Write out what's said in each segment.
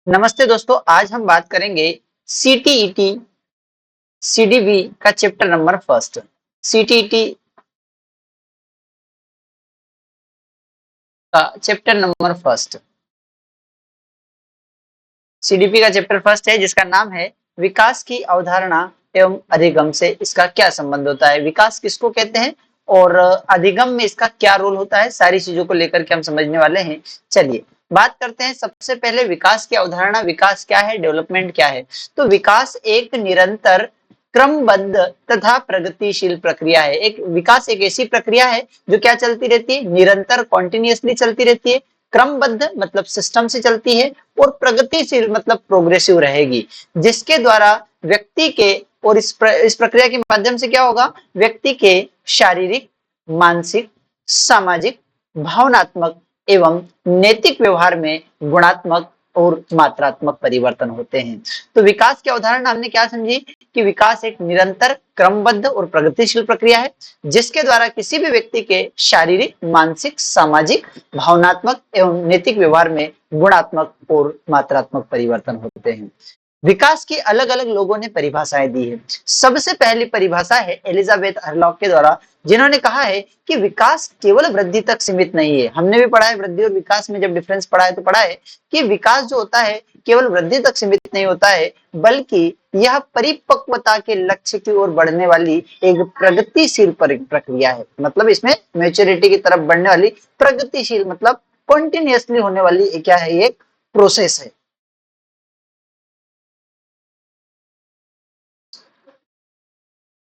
नमस्ते दोस्तों, आज हम बात करेंगे सीटीईटी सीडीबी का चैप्टर नंबर फर्स्ट। सीटीईटी का चैप्टर नंबर फर्स्ट, सीडीपी का चैप्टर फर्स्ट है जिसका नाम है विकास की अवधारणा एवं अधिगम से इसका क्या संबंध होता है, विकास किसको कहते हैं और अधिगम में इसका क्या रोल होता है, सारी चीजों को लेकर के हम समझने वाले हैं। चलिए बात करते हैं सबसे पहले विकास की अवधारणा। विकास क्या है, डेवलपमेंट क्या है? तो विकास एक निरंतर क्रमबद्ध तथा प्रगतिशील प्रक्रिया है। एक विकास एक ऐसी प्रक्रिया है जो क्या चलती रहती है, निरंतर कॉन्टिन्यूअसली चलती रहती है। क्रमबद्ध मतलब सिस्टम से चलती है और प्रगतिशील मतलब प्रोग्रेसिव रहेगी, जिसके द्वारा व्यक्ति के और इस प्रक्रिया के माध्यम से क्या होगा, व्यक्ति के शारीरिक, मानसिक, सामाजिक, भावनात्मक एवं नैतिक व्यवहार में गुणात्मक और मात्रात्मक परिवर्तन होते हैं। तो विकास की अवधारणा हमने क्या समझी कि विकास एक निरंतर क्रमबद्ध और प्रगतिशील प्रक्रिया है जिसके द्वारा किसी भी व्यक्ति के शारीरिक, मानसिक, सामाजिक, भावनात्मक एवं नैतिक व्यवहार में गुणात्मक और मात्रात्मक परिवर्तन होते हैं। विकास की अलग अलग लोगों ने परिभाषाएं दी है। सबसे पहली परिभाषा है एलिजाबेथ हरलॉक के द्वारा, जिन्होंने कहा है कि विकास केवल वृद्धि तक सीमित नहीं है। हमने भी पढ़ा है वृद्धि और विकास में जब डिफरेंस पढ़ा है तो पढ़ा है कि विकास जो होता है केवल वृद्धि तक सीमित नहीं होता है, बल्कि यह परिपक्वता के लक्ष्य की ओर बढ़ने वाली एक प्रगतिशील प्रक्रिया है। मतलब इसमें मैच्योरिटी की तरफ बढ़ने वाली प्रगतिशील मतलब कॉन्टिन्यूअसली होने वाली क्या है, एक प्रोसेस है।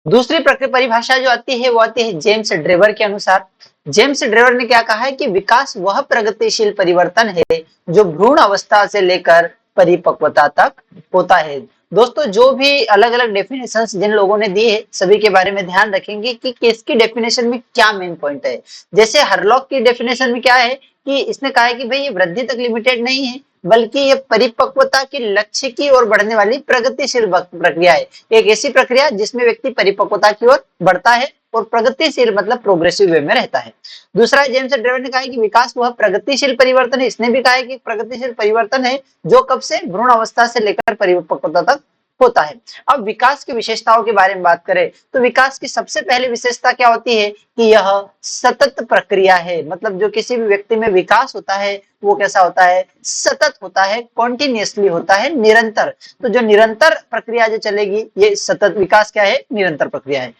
दूसरी परिभाषा जो आती है वो आती है जेम्स ड्रेवर के अनुसार। जेम्स ड्रेवर ने क्या कहा है कि विकास वह प्रगतिशील परिवर्तन है जो भ्रूण अवस्था से लेकर परिपक्वता तक होता है। दोस्तों जो भी अलग अलग डेफिनेशंस जिन लोगों ने दी है सभी के बारे में ध्यान रखेंगे कि किसकी डेफिनेशन में क्या मेन पॉइंट है। जैसे हरलॉक की डेफिनेशन में क्या है कि इसने कहा है कि भाई ये वृद्धि तक लिमिटेड नहीं है, बल्कि ये परिपक्वता के लक्ष्य की ओर बढ़ने वाली प्रगतिशील प्रक्रिया है। एक ऐसी प्रक्रिया जिसमें व्यक्ति परिपक्वता की ओर बढ़ता है और प्रगतिशील मतलब प्रोग्रेसिव वे में रहता है। दूसरा जेम्स ड्रेवर ने कहा है कि विकास वह प्रगतिशील परिवर्तन है। इसने भी कहा है कि प्रगतिशील परिवर्तन है जो कब से, भ्रूण अवस्था से लेकर परिपक्वता तक होता है। अब विकास की विशेषताओं के बारे में बात करें तो विकास की सबसे पहली विशेषता क्या होती है कि यह सतत प्रक्रिया है। मतलब जो किसी भी व्यक्ति में विकास होता है वो कैसा होता है, सतत होता है, कॉन्टिन्यूअसली होता है, निरंतर। तो जो निरंतर प्रक्रिया जो चलेगी ये सतत विकास क्या है, निरंतर प्रक्रिया है।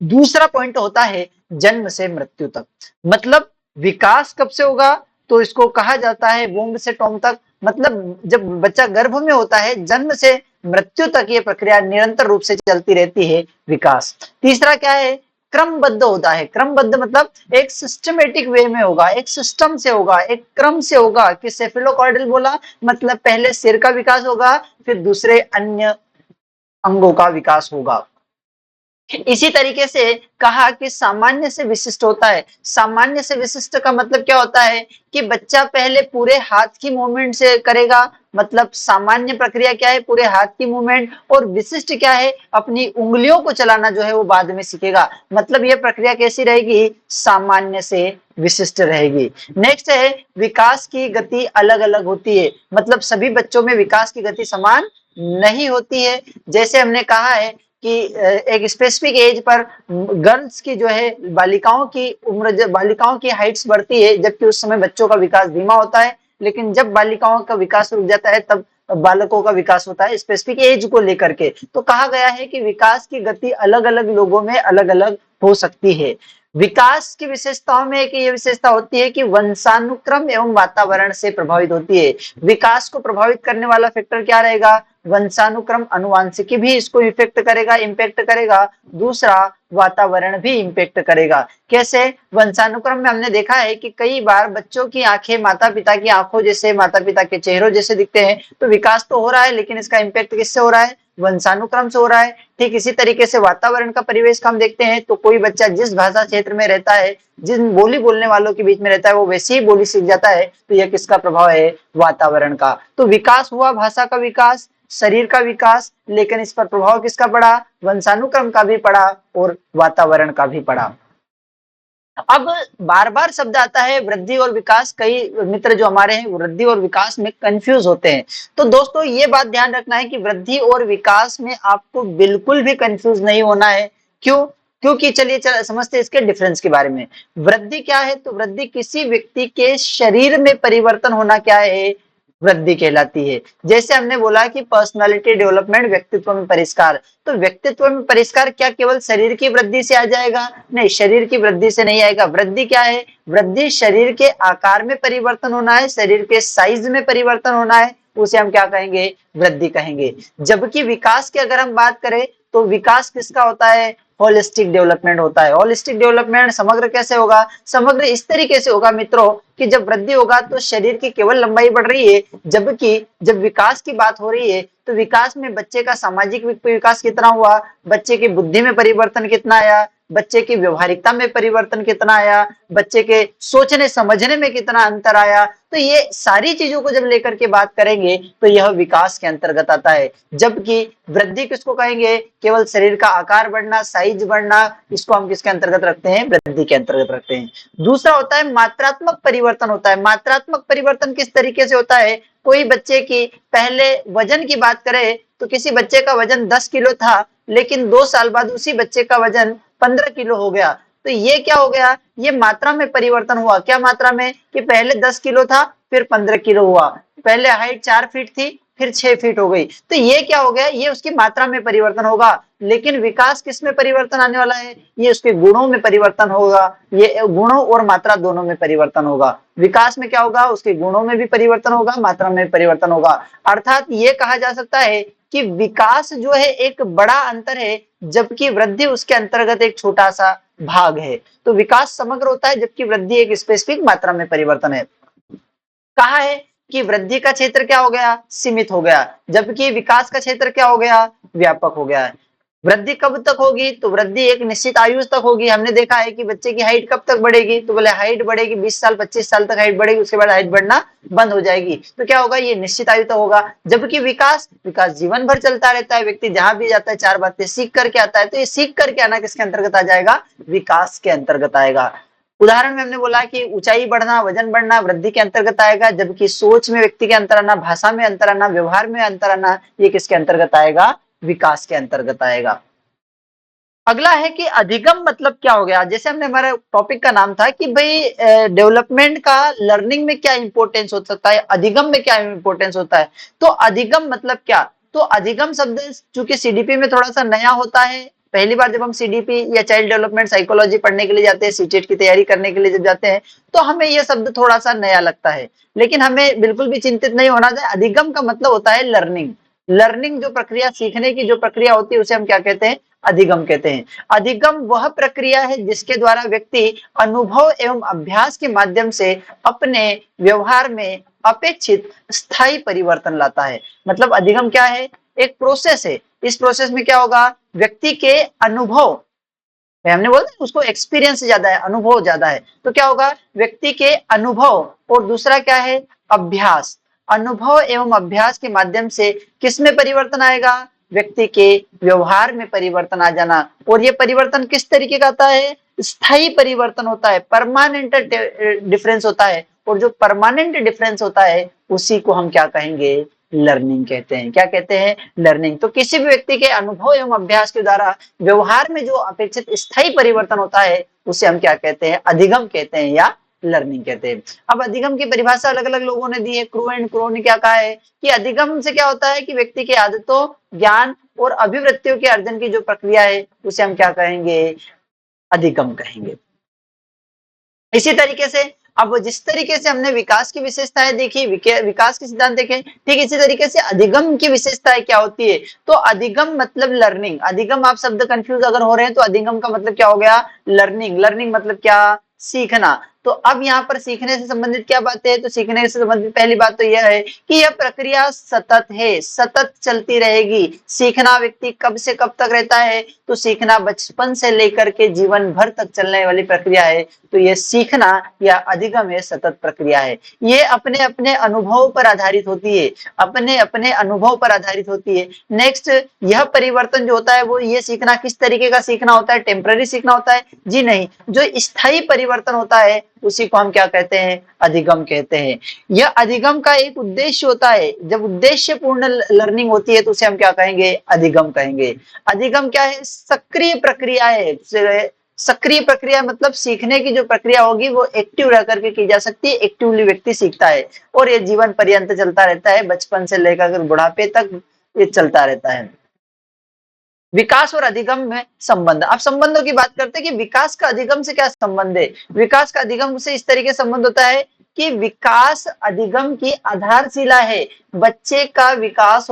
दूसरा पॉइंट होता है जन्म से मृत्यु तक। मतलब विकास कब से होगा तो इसको कहा जाता है वोम्ब से टॉम तक। मतलब जब बच्चा गर्भ में होता है जन्म से मृत्यु तक ये प्रक्रिया निरंतर रूप से चलती रहती है विकास। तीसरा क्या है, क्रमबद्ध होता है। क्रमबद्ध मतलब एक सिस्टमेटिक वे में होगा, एक सिस्टम से होगा, एक क्रम से होगा। कि सेफेलोकॉर्डल बोला मतलब पहले सिर का विकास होगा फिर दूसरे अन्य अंगों का विकास होगा। इसी तरीके से कहा कि सामान्य से विशिष्ट होता है। सामान्य से विशिष्ट का मतलब क्या होता है कि बच्चा पहले पूरे हाथ की मूवमेंट से करेगा। मतलब सामान्य प्रक्रिया क्या है, पूरे हाथ की मूवमेंट, और विशिष्ट क्या है, अपनी उंगलियों को चलाना जो है वो बाद में सीखेगा। मतलब ये प्रक्रिया कैसी रहेगी, सामान्य से विशिष्ट रहेगी। नेक्स्ट है विकास की गति अलग अलग होती है। मतलब सभी बच्चों में विकास की गति समान नहीं होती है। जैसे हमने कहा है कि एक स्पेसिफिक एज पर गर्ल्स की जो है बालिकाओं की उम्र, बालिकाओं की हाइट्स बढ़ती है जबकि उस समय बच्चों का विकास धीमा होता है। लेकिन जब बालिकाओं का विकास रुक जाता है तब बालकों का विकास होता है स्पेसिफिक एज को लेकर के। तो कहा गया है कि विकास की गति अलग अलग लोगों में अलग अलग हो सकती है। विकास की विशेषताओं में एक ये विशेषता होती है कि वंशानुक्रम एवं वातावरण से प्रभावित होती है। विकास को प्रभावित करने वाला फैक्टर क्या रहेगा, वंशानुक्रम, अनुवांशिकी भी इसको इफेक्ट करेगा, इंपैक्ट करेगा। दूसरा वातावरण भी इंपैक्ट करेगा। कैसे, वंशानुक्रम में हमने देखा है कि कई बार बच्चों की आंखें माता पिता की आंखों जैसे, माता पिता के चेहरों जैसे दिखते हैं। तो विकास तो हो रहा है लेकिन इसका इंपैक्ट किससे हो रहा है, वंशानुक्रम से हो रहा है। ठीक इसी तरीके से वातावरण का परिवेश का हम देखते हैं तो कोई बच्चा जिस भाषा क्षेत्र में रहता है, जिन बोली बोलने वालों के बीच में रहता है वो वैसी ही बोली सीख जाता है। तो यह किसका प्रभाव है, वातावरण का। तो विकास हुआ, भाषा का विकास, शरीर का विकास, लेकिन इस पर प्रभाव किसका पड़ा, वंशानुक्रम का भी पड़ा और वातावरण का भी पड़ा। अब बार बार शब्द आता है वृद्धि और विकास, कई मित्र जो हमारे हैं वृद्धि और विकास में कंफ्यूज होते हैं। तो दोस्तों ये बात ध्यान रखना है कि वृद्धि और विकास में आपको बिल्कुल भी कंफ्यूज नहीं होना है। क्यों? क्योंकि चलिए समझते हैं इसके डिफरेंस के बारे में। वृद्धि क्या है? तो वृद्धि किसी व्यक्ति के शरीर में परिवर्तन होना क्या है? वृद्धि कहलाती है। जैसे हमने बोला कि पर्सनालिटी डेवलपमेंट, व्यक्तित्व में परिष्कार, तो व्यक्तित्व में परिष्कार क्या केवल शरीर की वृद्धि से आ जाएगा? नहीं, शरीर की वृद्धि से नहीं आएगा। वृद्धि क्या है? वृद्धि शरीर के आकार में परिवर्तन होना है, शरीर के साइज में परिवर्तन होना है, उसे हम क्या कहेंगे? वृद्धि कहेंगे। जबकि विकास की अगर हम बात करें तो विकास किसका होता है? होलिस्टिक डेवलपमेंट होता है। होलिस्टिक डेवलपमेंट समग्र कैसे होगा? समग्र इस तरीके से होगा मित्रों कि जब वृद्धि होगा तो शरीर की केवल लंबाई बढ़ रही है, जबकि जब विकास की बात हो रही है तो विकास में बच्चे का सामाजिक विकास कितना हुआ, बच्चे की बुद्धि में परिवर्तन कितना आया, बच्चे की व्यवहारिकता में परिवर्तन कितना आया, बच्चे के सोचने समझने में कितना अंतर आया। तो ये सारी चीजों को जब लेकर के बात करेंगे तो यह विकास के अंतर्गत आता है। जबकि वृद्धि किसको कहेंगे? केवल शरीर का आकार बढ़ना, साइज बढ़ना, इसको हम किसके अंतर्गत रखते हैं? वृद्धि के अंतर्गत रखते हैं। दूसरा होता है मात्रात्मक परिवर्तन होता है। मात्रात्मक परिवर्तन किस तरीके से होता है? कोई बच्चे की पहले वजन की बात करें तो किसी बच्चे का वजन 10 किलो था, लेकिन 2 साल बाद उसी बच्चे का वजन 15 किलो हो गया। तो ये क्या हो गया? ये मात्रा में परिवर्तन हुआ। क्या मात्रा में? कि पहले 10 किलो था, फिर 15 किलो हुआ। पहले हाइट 4 फीट थी, फिर 6 फीट हो गई। तो ये क्या हो गया? ये उसकी मात्रा में परिवर्तन होगा। लेकिन विकास किस में परिवर्तन आने वाला है? ये उसके गुणों में परिवर्तन होगा। ये गुणों और मात्रा दोनों में परिवर्तन होगा। विकास में क्या होगा? उसके गुणों में भी परिवर्तन होगा, मात्रा में परिवर्तन होगा। अर्थात ये कहा जा सकता है कि विकास जो है एक बड़ा अंतर है, जबकि वृद्धि उसके अंतर्गत एक छोटा सा भाग है। तो विकास समग्र होता है, जबकि वृद्धि एक स्पेसिफिक मात्रा में परिवर्तन है। कहा है कि वृद्धि का क्षेत्र क्या हो गया? सीमित हो गया, जबकि विकास का क्षेत्र क्या हो गया? व्यापक हो गया है। वृद्धि कब तक होगी? तो वृद्धि एक निश्चित आयु तक होगी। हमने देखा है कि बच्चे की हाइट कब तक बढ़ेगी? तो बोले हाइट बढ़ेगी 20 साल 25 साल तक हाइट बढ़ेगी, उसके बाद हाइट बढ़ना बंद हो जाएगी। तो क्या होगा? ये निश्चित आयु तक होगा। जबकि विकास जीवन भर चलता रहता है। व्यक्ति जहां भी जाता है 4 बातें सीख करके आता है। तो ये सीख करके आना किसके अंतर्गत आ जाएगा? विकास के अंतर्गत आएगा। उदाहरण में हमने बोला कि ऊंचाई बढ़ना, वजन बढ़ना वृद्धि के अंतर्गत आएगा, जबकि सोच में व्यक्ति के अंतर आना, भाषा में अंतर आना, व्यवहार में अंतर आना, ये किसके अंतर्गत आएगा? विकास के अंतर्गत आएगा। अगला है कि अधिगम मतलब क्या हो गया? जैसे हमने हमारे टॉपिक का नाम था कि भाई डेवलपमेंट का लर्निंग में क्या इंपॉर्टेंस हो सकता है, अधिगम में क्या इंपॉर्टेंस होता है। तो अधिगम मतलब क्या? तो अधिगम शब्द चूंकि सीडीपी में थोड़ा सा नया होता है, पहली बार जब हम सीडीपी या चाइल्ड डेवलपमेंट साइकोलॉजी पढ़ने के लिए जाते हैं, सीटेट की तैयारी करने के लिए जब जाते हैं, तो हमें यह शब्द थोड़ा सा नया लगता है। लेकिन हमें बिल्कुल भी चिंतित नहीं होना चाहिए। अधिगम का मतलब होता है लर्निंग। लर्निंग जो प्रक्रिया, सीखने की जो प्रक्रिया होती है, उसे हम क्या कहते हैं? अधिगम कहते हैं। अधिगम वह प्रक्रिया है जिसके द्वारा व्यक्ति अनुभव एवं अभ्यास के माध्यम से अपने व्यवहार में अपेक्षित स्थायी परिवर्तन लाता है। मतलब अधिगम क्या है? एक प्रोसेस है। इस प्रोसेस में क्या होगा? व्यक्ति के अनुभव, हमने बोला उसको एक्सपीरियंस ज्यादा है, अनुभव ज्यादा है, तो क्या होगा? व्यक्ति के अनुभव और दूसरा क्या है? अभ्यास। अनुभव एवं अभ्यास के माध्यम से किसमें परिवर्तन आएगा? व्यक्ति के व्यवहार में परिवर्तन आ जाना। और ये परिवर्तन किस तरीके का आता है? स्थायी परिवर्तन होता है, परमानेंट डिफरेंस होता है। और जो परमानेंट डिफरेंस होता है उसी को हम क्या कहेंगे? लर्निंग कहते हैं। क्या कहते हैं? लर्निंग। तो किसी भी व्यक्ति के अनुभव एवं अभ्यास के द्वारा व्यवहार में जो अपेक्षित स्थायी परिवर्तन होता है उसे हम क्या कहते हैं? अधिगम कहते हैं या लर्निंग कहते हैं। अब अधिगम की परिभाषा अलग अलग लोगों ने दी है। क्रू एंड क्रो ने क्या कहा है कि अधिगम से क्या होता है कि व्यक्ति के आदतों, ज्ञान और अभिवृत्तियों के अर्जन की जो प्रक्रिया है उसे हम क्या कहेंगे? अधिगम कहेंगे। इसी तरीके से अब जिस तरीके से हमने विकास की विशेषताएं देखी, विकास के सिद्धांत देखे, ठीक इसी तरीके से अधिगम की विशेषताएं क्या होती है? तो अधिगम मतलब लर्निंग। अधिगम, आप शब्द कंफ्यूज अगर हो रहे हैं तो अधिगम का मतलब क्या हो गया? लर्निंग। लर्निंग मतलब क्या? सीखना। तो अब यहाँ पर सीखने से संबंधित क्या बातें हैं? तो सीखने से संबंधित पहली बात तो यह है कि यह प्रक्रिया सतत है, सतत चलती रहेगी। सीखना व्यक्ति कब से कब तक रहता है? तो सीखना बचपन से लेकर के जीवन भर तक चलने वाली प्रक्रिया है। तो यह सीखना या अधिगम है, सतत प्रक्रिया है। ये अपने अपने अनुभव पर आधारित होती है, अपने अपने अनुभव पर आधारित होती है। नेक्स्ट, यह परिवर्तन जो होता है वो ये सीखना किस तरीके का सीखना होता है? टेम्पररी सीखना होता है? जी नहीं, जो स्थायी परिवर्तन होता है उसी को हम क्या कहते हैं? अधिगम कहते हैं। यह अधिगम का एक उद्देश्य होता है। जब उद्देश्य पूर्ण लर्निंग होती है तो उसे हम क्या कहेंगे? अधिगम कहेंगे। अधिगम क्या है? सक्रिय प्रक्रिया है। सक्रिय प्रक्रिया मतलब सीखने की जो प्रक्रिया होगी वो एक्टिव रह करके की जा सकती है, एक्टिवली व्यक्ति सीखता है और ये जीवन पर्यंत चलता रहता है, बचपन से लेकर बुढ़ापे तक ये चलता रहता है। विकास और अधिगम में संबंध। अब संबंधों की बात करते हैं कि विकास का अधिगम से क्या संबंध है? विकास का अधिगम से इस तरीके से संबंध होता है कि विकास अधिगम की आधारशिला है। बच्चे का विकास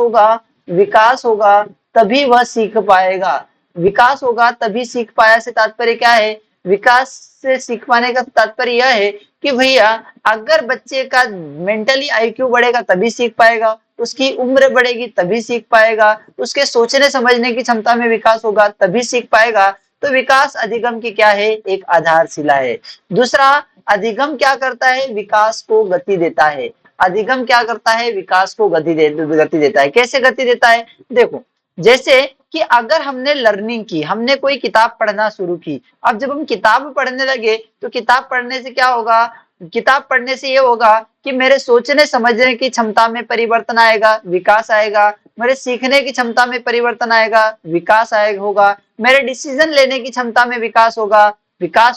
होगा तभी वह सीख पाएगा। विकास होगा तभी सीख पाया से तात्पर्य क्या है? विकास से सीख पाने का तात्पर्य यह है कि भैया अगर बच्चे का मेंटली आईक्यू बढ़ेगा तभी सीख पाएगा, उसकी उम्र बढ़ेगी तभी सीख पाएगा, उसके सोचने समझने की क्षमता में विकास होगा तभी सीख पाएगा। तो विकास अधिगम की क्या है? एक आधारशिला है। दूसरा, अधिगम क्या करता है? विकास को गति देता है। अधिगम क्या करता है? विकास को गति देता है। कैसे गति देता है? देखो, जैसे कि अगर हमने लर्निंग की, हमने कोई किताब पढ़ना शुरू की, अब जब हम किताब पढ़ने लगे तो किताब पढ़ने से क्या होगा? किताब पढ़ने से ये होगा कि मेरे सोचने समझने की क्षमता में परिवर्तन आएगा, विकास आएगा। मेरे सीखने की क्षमता में परिवर्तन आएगा, विकास होगा। मेरे डिसीजन लेने की क्षमता में विकास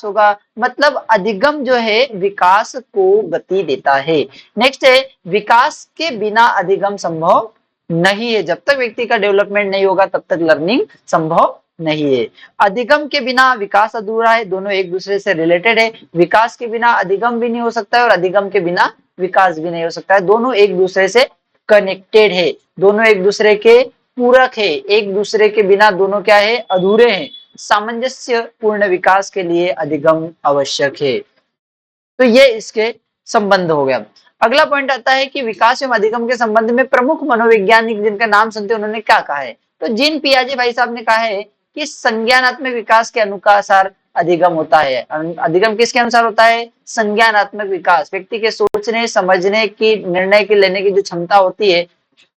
होगा। मतलब अधिगम जो है विकास को गति देता है। नेक्स्ट है, विकास के बिना अधिगम संभव नहीं है। जब तक व्यक्ति का डेवलपमेंट नहीं होगा तब तक लर्निंग संभव नहीं है। अधिगम के बिना विकास अधूरा है। दोनों एक दूसरे से रिलेटेड है। विकास के बिना अधिगम भी नहीं हो सकता है और अधिगम के बिना विकास भी नहीं हो सकता है। दोनों एक दूसरे से कनेक्टेड है, दोनों एक दूसरे के पूरक है। एक दूसरे के बिना दोनों क्या है? अधूरे हैं। सामंजस्य पूर्ण विकास के लिए अधिगम आवश्यक है। तो ये इसके संबंध हो गया। अगला पॉइंट आता है कि विकास एवं अधिगम के संबंध में प्रमुख मनोवैज्ञानिक जिनका नाम सुनते हैं उन्होंने क्या कहा है? तो जीन पियाजे भाई साहब ने कहा है कि संज्ञानात्मक विकास के अनुसार अधिगम होता है। अधिगम किसके अनुसार होता है? संज्ञानात्मक विकास। व्यक्ति के सोचने समझने की, निर्णय की लेने की जो क्षमता होती है,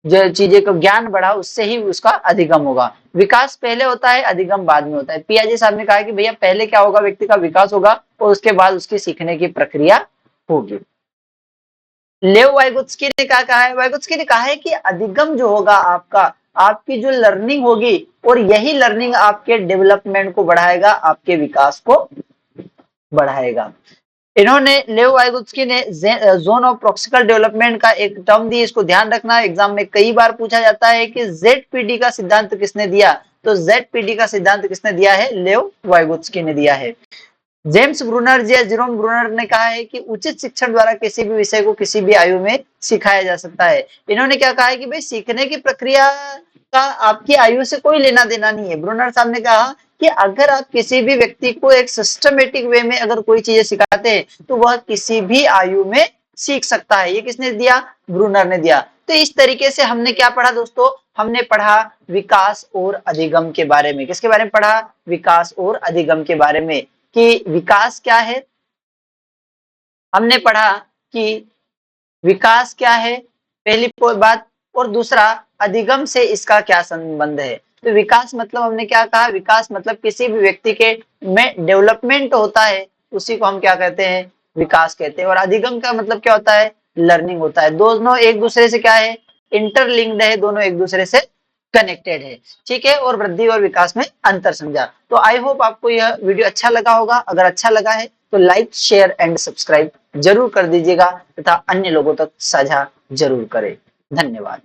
जो चीजें को ज्ञान बढ़ा, उससे ही उसका अधिगम होगा। विकास पहले होता है, अधिगम बाद में होता है। पियाजे साहब ने कहा कि भैया पहले क्या होगा? व्यक्ति का विकास होगा और उसके बाद उसकी सीखने की प्रक्रिया होगी। लेव वाइगोत्स्की ने क्या कहा है? वाइगोत्स्की ने कहा है कि अधिगम जो होगा आपकी जो लर्निंग होगी और यही लर्निंग आपके डेवलपमेंट को बढ़ाएगा, आपके विकास को बढ़ाएगा। इन्होंने, लेव वाइगोत्स्की ने जोन ऑफ प्रॉक्सिकल डेवलपमेंट का एक टर्म दी, इसको ध्यान रखना। एग्जाम में कई बार पूछा जाता है कि ZPD का सिद्धांत किसने दिया? तो ZPD का सिद्धांत किसने दिया है? लेव वाइगोत्स्की ने दिया है। जेम्स ब्रूनर या जेरोम ब्रूनर ने कहा है कि उचित शिक्षण द्वारा किसी भी विषय को किसी भी आयु में सिखाया जा सकता है। इन्होंने क्या कहा है कि भाई सीखने की प्रक्रिया का आपकी आयु से कोई लेना देना नहीं है। ब्रूनर साहब ने कहा कि अगर आप किसी भी व्यक्ति को एक सिस्टमेटिक वे में अगर कोई चीजें सिखाते हैं तो वह किसी भी आयु में सीख सकता है। ये किसने दिया? ब्रूनर ने दिया। तो इस तरीके से हमने क्या पढ़ा दोस्तों? हमने पढ़ा विकास और अधिगम के बारे में। किसके बारे में पढ़ा? विकास और अधिगम के बारे में, कि विकास क्या है। हमने पढ़ा कि विकास क्या है, पहली बात, और दूसरा अधिगम से इसका क्या संबंध है। तो विकास मतलब हमने क्या कहा? विकास मतलब किसी भी व्यक्ति के में डेवलपमेंट होता है, उसी को हम क्या कहते हैं? विकास कहते हैं। और अधिगम का मतलब क्या होता है? लर्निंग होता है। दोनों एक दूसरे से क्या है? इंटरलिंक्ड है, दोनों एक दूसरे से कनेक्टेड है। ठीक है, और वृद्धि और विकास में अंतर समझा। तो आई होप आपको यह वीडियो अच्छा लगा होगा। अगर अच्छा लगा है तो लाइक, शेयर एंड सब्सक्राइब जरूर कर दीजिएगा तथा अन्य लोगों तक साझा जरूर करें। धन्यवाद।